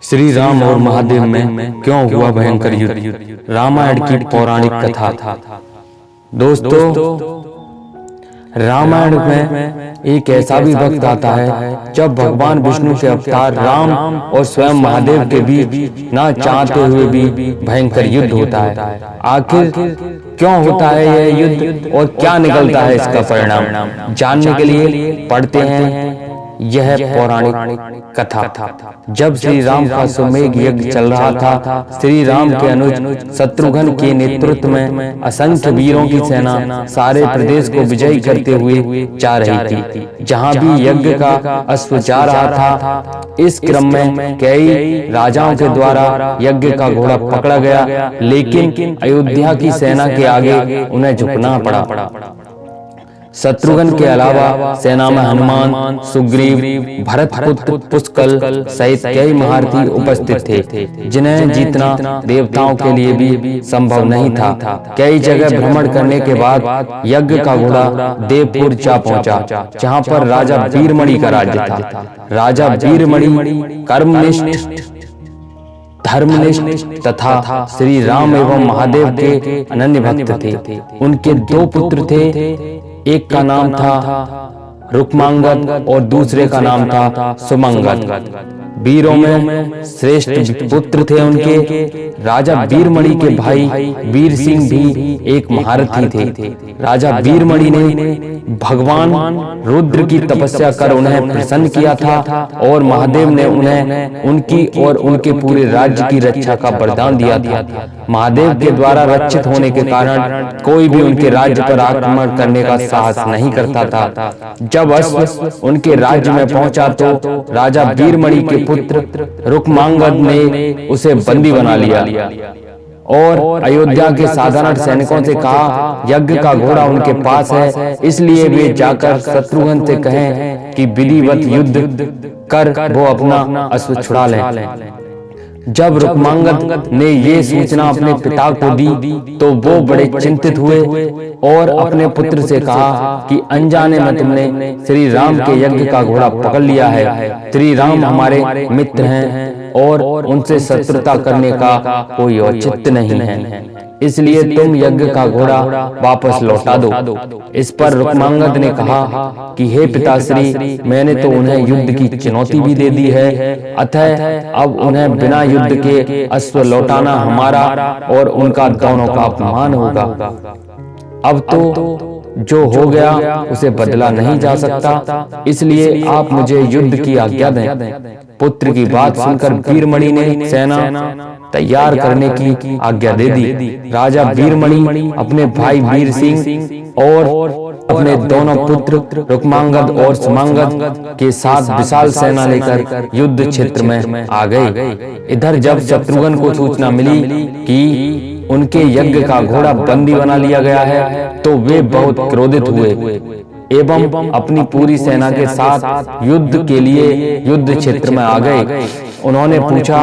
श्री राम और महादेव में क्यों हुआ भयंकर युद्ध? रामायण की पौराणिक कथा। दोस्तों, रामायण में एक ऐसा भी वक्त आता है जब भगवान विष्णु के अवतार राम और स्वयं महादेव के बीच ना चाहते हुए भी भयंकर युद्ध होता है। आखिर क्यों होता है यह युद्ध और क्या निकलता है इसका परिणाम? जानने के लिए पढ़ते हैं यह पौराणिक कथा। जब श्री राम का सुमेघ यज्ञ चल रहा था, श्री राम के अनुज शत्रुघ्न के नेतृत्व में असंख्य वीरों की सेना सारे प्रदेश को विजयी करते हुए जा रही थी। जहां भी यज्ञ का अश्व जा रहा था, इस क्रम में कई राजाओं के द्वारा यज्ञ का घोड़ा पकड़ा गया, लेकिन अयोध्या की सेना के आगे उन्हें झुकना पड़ा। शत्रुघ्न के अलावा सेना में हनुमान, सुग्रीव, भरत पुत्र पुष्कल सहित कई महारथी उपस्थित थे, जिन्हें जीतना देवताओं के लिए भी संभव नहीं था। कई जगह भ्रमण करने के बाद यज्ञ का घोड़ा देवपुर जा पहुंचा, जहां पर राजा वीरमणि का राज्य था। राजा वीरमणि कर्मनिष्ठ, धर्मनिष्ठ तथा श्री राम एवं महादेव के अनन्य भक्त थे। उनके दो पुत्र थे, एक का नाम था रुक्मांगद और दूसरे का नाम था सुमंगद। वीरों में श्रेष्ठ पुत्र थे उनके। राजा वीरमणि के भाई वीर सिंह भी एक महारथी थे। राजा वीरमणि ने भगवान रुद्र की तपस्या कर उन्हें प्रसन्न किया था और महादेव ने उन्हें उनकी और उनके पूरे राज्य की रक्षा का वरदान दिया था। महादेव के द्वारा रक्षित होने के कारण कोई भी उनके राज्य पर आक्रमण करने का साहस नहीं करता था। जब अश्व उनके राज्य में पहुंचा तो राजा वीरमणि के पुत्र रुक्मांगद ने उसे बंदी बना लिया और अयोध्या के साधारण सैनिकों से कहा, यज्ञ का घोड़ा उनके पास है, इसलिए वे जाकर शत्रुघ्न से कहें कि विधिवत युद्ध कर वो अपना अश्व छुड़ा लें। जब रुक्मांगद ने ये सूचना अपने पिता को दी तो वो बड़े चिंतित हुए और अपने पुत्र से कहा कि अनजाने में तुमने श्री राम के यज्ञ का घोड़ा पकड़ लिया है। श्री राम हमारे मित्र हैं और उनसे शत्रुता करने का कोई औचित्य नहीं है, इसलिए तुम यज्ञ का घोड़ा वापस लौटा दो। इस पर रुक्मांगद ने कहा कि हे पिताश्री, मैंने तो उन्हें युद्ध की चुनौती भी दे दी है, अतः अब उन्हें बिना युद्ध के अश्व लौटाना हमारा और उनका दोनों का अपमान होगा। अब तो जो हो गया उसे बदला नहीं जा सकता, इसलिए आप मुझे युद्ध की आज्ञा दें। पुत्र की बात सुनकर वीरमणि ने सेना तैयार करने की आज्ञा दे दी। राजा वीरमणि अपने भाई वीर सिंह और अपने दोनों पुत्र रुक्मांगद और सुमंगद के साथ विशाल सेना लेकर युद्ध क्षेत्र में आ गए। इधर जब शत्रुघ्न को सूचना मिली कि उनके यज्ञ का घोड़ा बंदी बना लिया गया है तो वे बहुत क्रोधित हुए एवं अपनी पूरी सेना के साथ युद्ध के लिए युद्ध क्षेत्र में आ गए। उन्होंने पूछा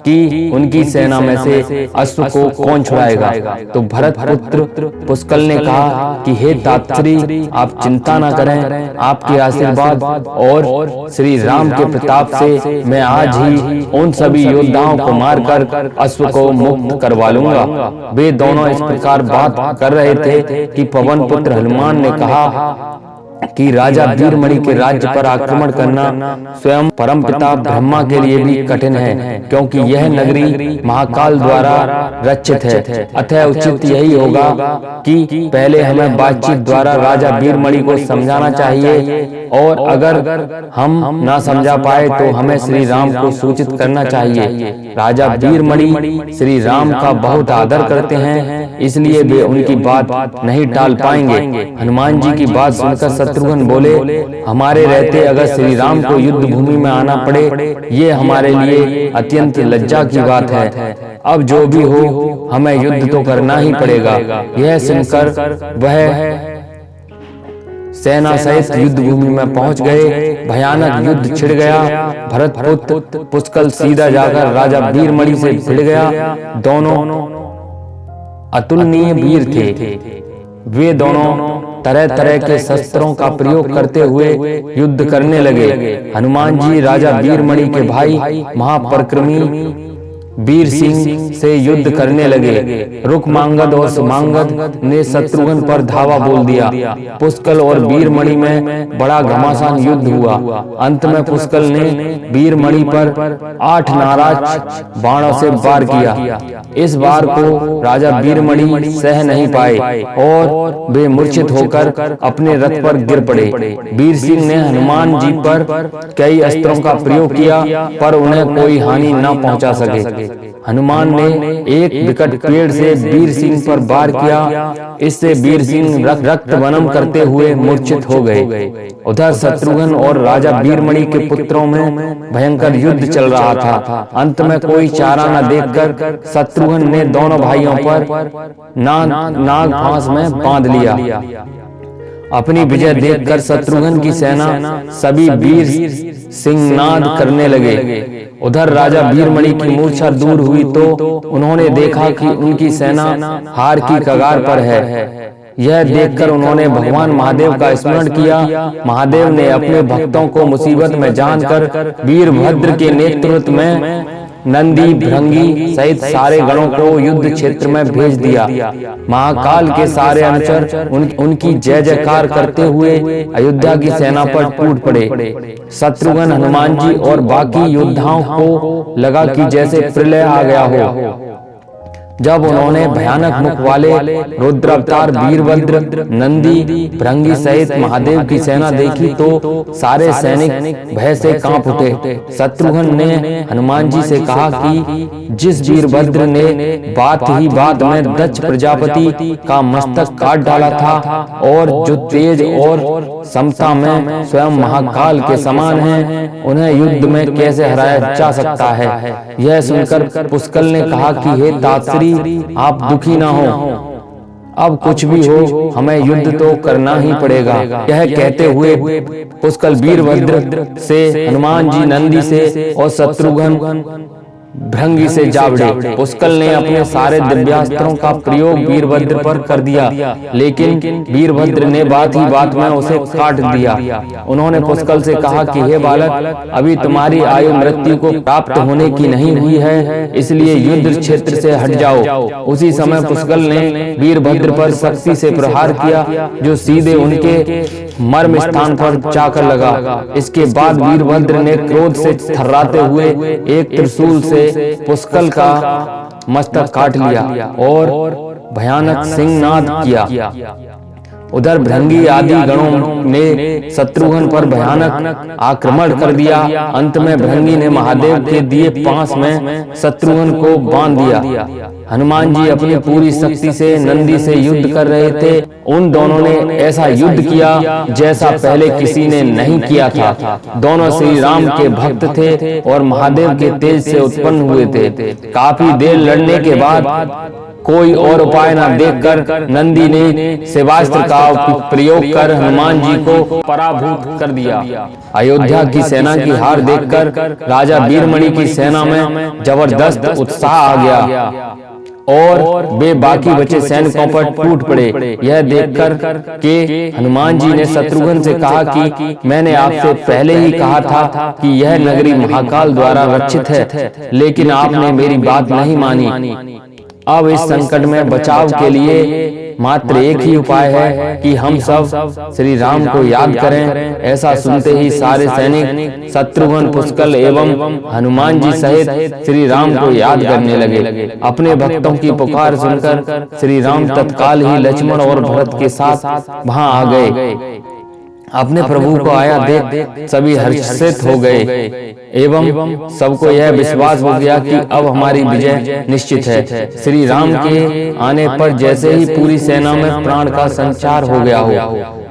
कि उनकी सेना में से अश्व को कौन छुड़ाएगा, तो भरत पुत्र पुष्कल ने कहा कि हे तातश्री, आप चिंता न करें, आपके आशीर्वाद और श्री राम के प्रताप से मैं आज ही उन सभी योद्धाओं को मारकर अश्व को मुक्त करवा लूंगा। वे दोनों इस प्रकार बात कर रहे थे कि पवन पुत्र हनुमान ने कहा कि राजा वीरमणि के राज्य पर आक्रमण करना स्वयं परमपिता ब्रह्मा के लिए भी कठिन है, क्योंकि यह नगरी महाकाल द्वारा रक्षित है। अतः उचित यही होगा कि पहले हमें बातचीत द्वारा राजा वीरमणि को समझाना चाहिए और अगर हम ना समझा पाए तो हमें श्री राम को सूचित करना चाहिए। राजा वीरमणि श्री राम का बहुत आदर करते हैं, इसलिए वे उनकी बात नहीं टाल पाएंगे। हनुमान जी की बात सुनकर शत्रुघ्न बोले, हमारे रहते अगर श्री राम को युद्ध भूमि में आना पड़े, ये हमारे लिए अत्यंत लज्जा की बात है। अब जो भी हो, हमें युद्ध तो करना ही पड़ेगा। यह सुनकर वह सेना सहित युद्ध भूमि में पहुंच गए। भयानक युद्ध छिड़ गया। भरत पुत्र पुष्कल सीधा जाकर राजा वीरमणि से भिड़ गया। दोनों अतुलनीय वीर थे। वे दोनों तरह तरह के शस्त्रों का प्रयोग करते हुए युद्ध करने लगे। हनुमान जी राजा वीरमणि के भाई महापराक्रमी वीर सिंह से युद्ध करने लगे। रुक्मांगद और सुमांगद ने शत्रुघ्न पर धावा बोल दिया। पुष्कल और वीरमणि में बड़ा घमासान युद्ध हुआ। अंत में पुष्कल ने वीरमणि पर 8 नाराज बाणों से वार किया। इस वार को राजा वीरमणि सह नहीं पाए और वे मूर्छित होकर अपने रथ पर गिर पड़े। वीर सिंह ने हनुमान जी पर कई अस्त्रों का प्रयोग किया पर उन्हें कोई हानि न पहुंचा सके। हनुमान ने एक विकट पेड़ से वीर सिंह पर वार किया। इससे वीर सिंह रक्त वनम करते हुए मूर्छित हो गए। उधर शत्रुघ्न और राजा वीरमणि के पुत्रों में भयंकर युद्ध चल रहा था। अंत में कोई चारा न देखकर शत्रुघ्न ने दोनों भाइयों पर नाग फांस में बांध लिया। अपनी विजय देखकर शत्रुघ्न की सेना सभी वीर सिंहनाद करने लगे। उधर राजा वीरमणि की मूर्छा दूर हुई तो उन्होंने देखा कि उनकी सेना हार की कगार पर है। यह देखकर उन्होंने भगवान महादेव का स्मरण किया। महादेव ने अपने भक्तों को मुसीबत में जानकर वीरभद्र के नेतृत्व में नंदी भृंगी सहित सारे गणों को युद्ध क्षेत्र में भेज दिया। महाकाल के सारे अनुचर उनकी जय जयकार करते हुए अयोध्या की सेना पर टूट पड़े। शत्रुघ्न हनुमान जी और बाकी योद्धाओं को लगा कि जैसे प्रलय आ गया हो। जब उन्होंने भयानक मुख वाले रुद्रावतार वीरभद्र नंदी भृंगी सहित महादेव की सेना देखी तो सारे सैनिक भय से कांप उठे। शत्रुघ्न ने हनुमान जी से कहा कि जिस वीरभद्र ने बात में दक्ष प्रजापति का मस्तक काट डाला था और जो तेज और समता में स्वयं महाकाल के समान है, उन्हें युद्ध में कैसे हराया जा सकता है। यह सुनकर पुष्कल ने कहा कि हे तात्श्री, आप दुखी ना हो। अब कुछ भी हो, हमें युद्ध तो करना ही पड़ेगा। यह कहते हुए पुष्कल वीरभद्र से, हनुमान जी नंदी से और शत्रुघ्न भृंगी से जा भिड़े। पुष्कल ने अपने सारे दिव्यास्त्रों का प्रयोग वीरभद्र पर कर दिया, लेकिन वीरभद्र ने बात ही बात में उसे काट दिया। उन्होंने पुष्कल से कहा कि हे बालक, अभी तुम्हारी आयु मृत्यु को प्राप्त होने की नहीं हुई है, इसलिए युद्ध क्षेत्र से हट जाओ। उसी समय पुष्कल ने वीरभद्र पर शक्ति से प्रहार किया, जो सीधे उनके मर्म स्थान पर जाकर लगा। इसके बाद वीरभद्र ने क्रोध से थर्राते हुए एक त्रिशूल से पुष्कल का मस्तक काट लिया और भयानक सिंहनाद किया। उधर भृंगी आदि गणों ने शत्रुघ्न पर भयानक आक्रमण कर दिया। अंत में भृंगी ने महादेव के दिए पास में शत्रुघ्न को बांध दिया। हनुमान जी अपनी पूरी शक्ति से नंदी से युद्ध कर रहे थे। उन दोनों ने ऐसा युद्ध किया जैसा पहले किसी ने नहीं किया था। दोनों श्री राम के भक्त थे और महादेव के तेज से उत्पन्न हुए थे। काफी देर लड़ने के बाद कोई और उपाय न देखकर नंदी ने शिवास्त्र का प्रयोग कर हनुमान जी को पराभूत कर दिया। अयोध्या की सेना की हार देखकर राजा वीरमणि की सेना में जबरदस्त उत्साह आ गया और वे बाकी बचे सैनिकों पर टूट पड़े। यह देखकर के हनुमान जी ने शत्रुघ्न से कहा कि मैंने आपसे पहले ही कहा था कि यह नगरी महाकाल द्वारा रक्षित है, लेकिन आपने मेरी बात नहीं मानी। अब इस संकट में बचाव के लिए मात्र एक ही उपाय है कि हम सब श्री राम को याद करें। ऐसा सुनते ही सारे सैनिक शत्रुघ्न, पुष्कल एवं हनुमान जी सहित श्री राम को याद करने लगे। अपने भक्तों की पुकार सुनकर श्री राम तत्काल ही लक्ष्मण और भरत के साथ वहां आ गए। अपने प्रभु को आया देख सभी हर्षित हो गए एवं सबको यह विश्वास हो गया कि अब हमारी विजय निश्चित है। श्री राम के आने पर जैसे ही पूरी सेना में प्राण का संचार हो गया हो।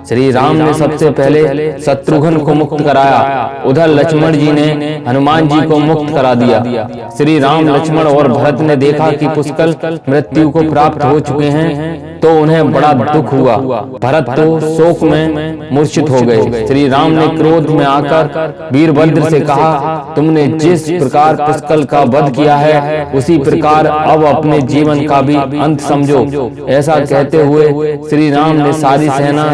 श्री राम ने सबसे पहले शत्रुघ्न को मुक्त कराया, उधर लक्ष्मण जी ने हनुमान जी को मुक्त करा दिया। श्री राम, लक्ष्मण और भरत ने देखा कि पुष्कल मृत्यु को प्राप्त हो चुके हैं तो उन्हें बड़ा दुख हुआ। भरत तो शोक में मूर्छित हो गए। श्री राम ने क्रोध में आकर वीरभद्र से कहा, तुमने जिस प्रकार पुष्कल का वध किया है उसी प्रकार अब अपने जीवन का भी अंत समझो। ऐसा कहते हुए श्री राम ने सारी सेना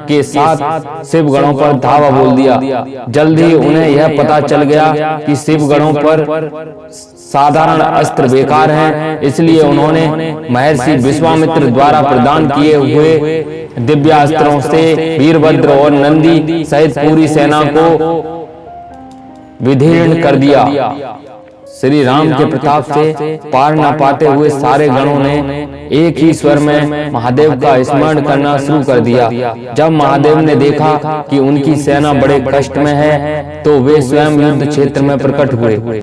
के साथ शिवगणों पर धावा बोल दिया। जल्द ही उन्हें यह पता चल गया कि शिवगणों पर साधारण अस्त्र बेकार हैं, इसलिए उन्होंने महर्षि विश्वामित्र द्वारा प्रदान किए हुए दिव्यास्त्रों से वीरभद्र और नंदी सहित पूरी सेना को विदीर्ण कर दिया। श्री राम के प्रताप से पार न पाते हुए सारे गणों ने एक ही स्वर में महादेव का स्मरण करना शुरू कर दिया। जब महादेव ने देखा कि उनकी सेना बड़े कष्ट में है तो वे स्वयं युद्ध क्षेत्र में प्रकट हुए।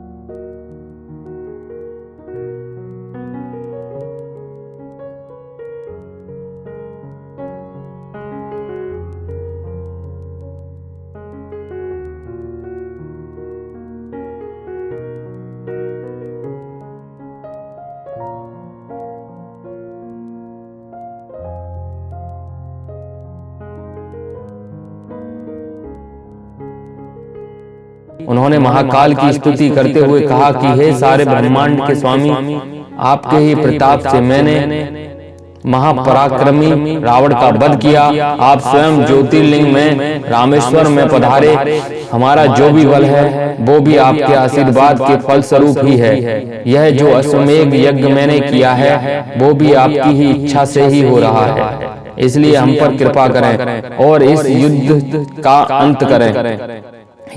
उन्होंने महाकाल की स्तुति करते हुए कहा कि हे सारे ब्रह्मांड के स्वामी, आपके ही प्रताप से मैंने महापराक्रमी रावण का वध किया। आप स्वयं ज्योतिर्लिंग में रामेश्वर में पधारे। हमारा जो भी बल है वो भी आपके आशीर्वाद के फल स्वरूप ही है। यह जो अश्वमेध यज्ञ मैंने किया है वो भी आपकी ही इच्छा से ही हो रहा है, इसलिए हम पर कृपा करें और इस युद्ध का अंत करें।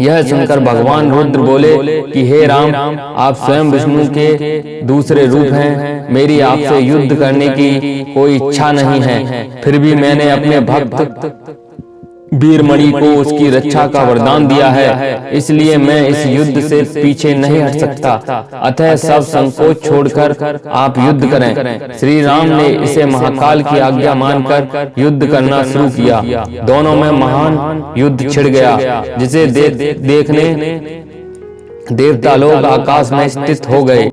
यह सुनकर भगवान रुद्र बोले कि हे राम, आप स्वयं विष्णु के दूसरे रूप हैं। मेरी आपसे युद्ध करने की कोई इच्छा नहीं है, फिर भी मैंने अपने भक्त वीरमणि को उसकी रक्षा का वरदान दिया है, इसलिए मैं इस युद्ध से पीछे नहीं हट सकता। अतः सब संकोच छोड़कर आप युद्ध करें। श्री राम ने इसे महाकाल की आज्ञा मानकर युद्ध करना शुरू किया। दोनों में महान युद्ध छिड़ गया, जिसे देखने देवता लोग आकाश में स्थित हो गए।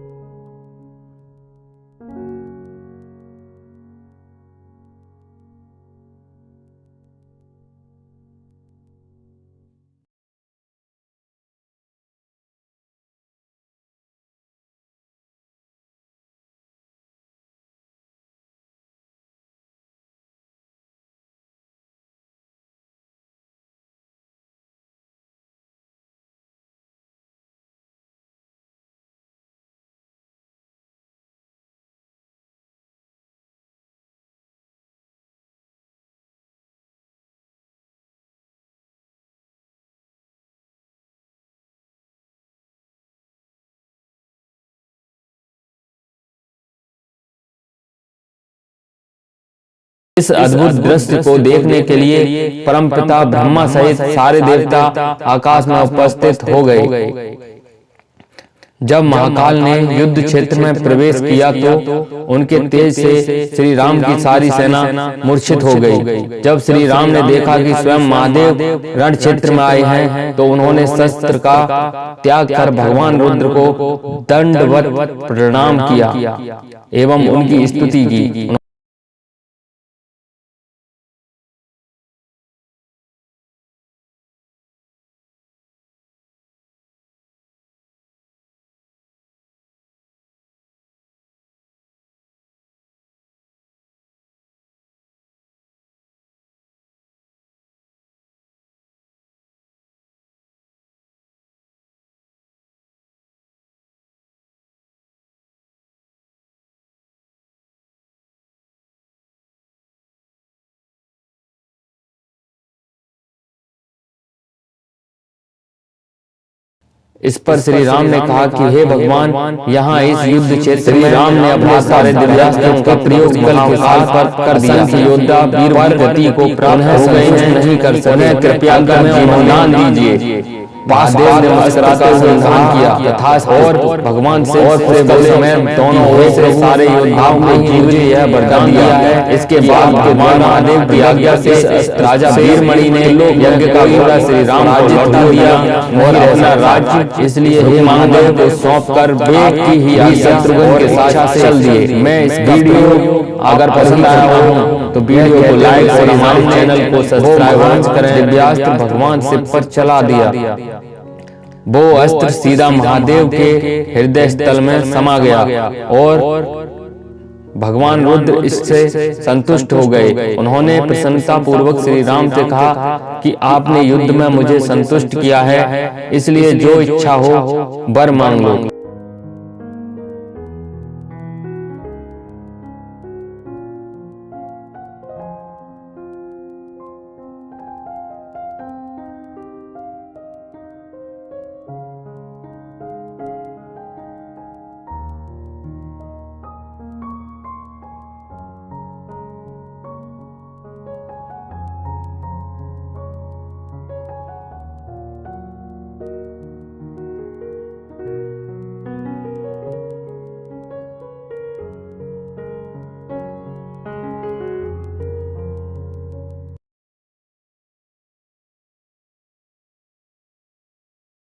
इस अद्भुत दृश्य को देखने के लिए परमपिता ब्रह्मा सहित सारे देवता आकाश में उपस्थित हो गए। जब महाकाल ने युद्ध क्षेत्र में प्रवेश किया तो उनके तेज से श्री राम की सारी सेना मूर्छित हो गई। जब श्री राम ने देखा कि स्वयं महादेव रण क्षेत्र में आए हैं तो उन्होंने शस्त्र का त्याग कर भगवान रुद्र को दंडवत प्रणाम किया एवं उनकी स्तुति की। इस पर श्री राम ने कहा कि हे भगवान, यहाँ इस युद्ध क्षेत्र श्री राम ने अपने सारे दिव्यास्त्रों का प्रयोग महाकाल पर कर दिया। योद्धा वीरवर गति को प्राप्त हो गए हैं, नहीं कर सके। कृपया कर वरदान दीजिए। महादेव ने मुस्कुराते हुए कहा किया तथा और भगवान से बोले मैं दोनों ओर से सारे योद्धाओं को जीवित यह वरदान दिया है। इसके बाद भगवान महादेव की आज्ञा से राजा वीरमणि ने यज्ञ का घोड़ा श्री राम को लौटा दिया और अपना राज्य इसलिए हे महादेव को सौंप कर वे की ही शत्रुघ्न के साथ चल दिए। मैं इस वीडियो अगर पसंद आया हो तो वीडियो को लाइक और हमारे चैनल को सब्सक्राइब करें। दिव्यास्त्र भगवान शिव पर चला दिया। वो अस्त्र सीधा महादेव के हृदय स्थल में समा गया और भगवान रुद्र इससे संतुष्ट हो गए। उन्होंने प्रसन्नता पूर्वक श्री राम से कहा कि आपने युद्ध में मुझे संतुष्ट किया है, इसलिए जो इच्छा हो वर मांग लो।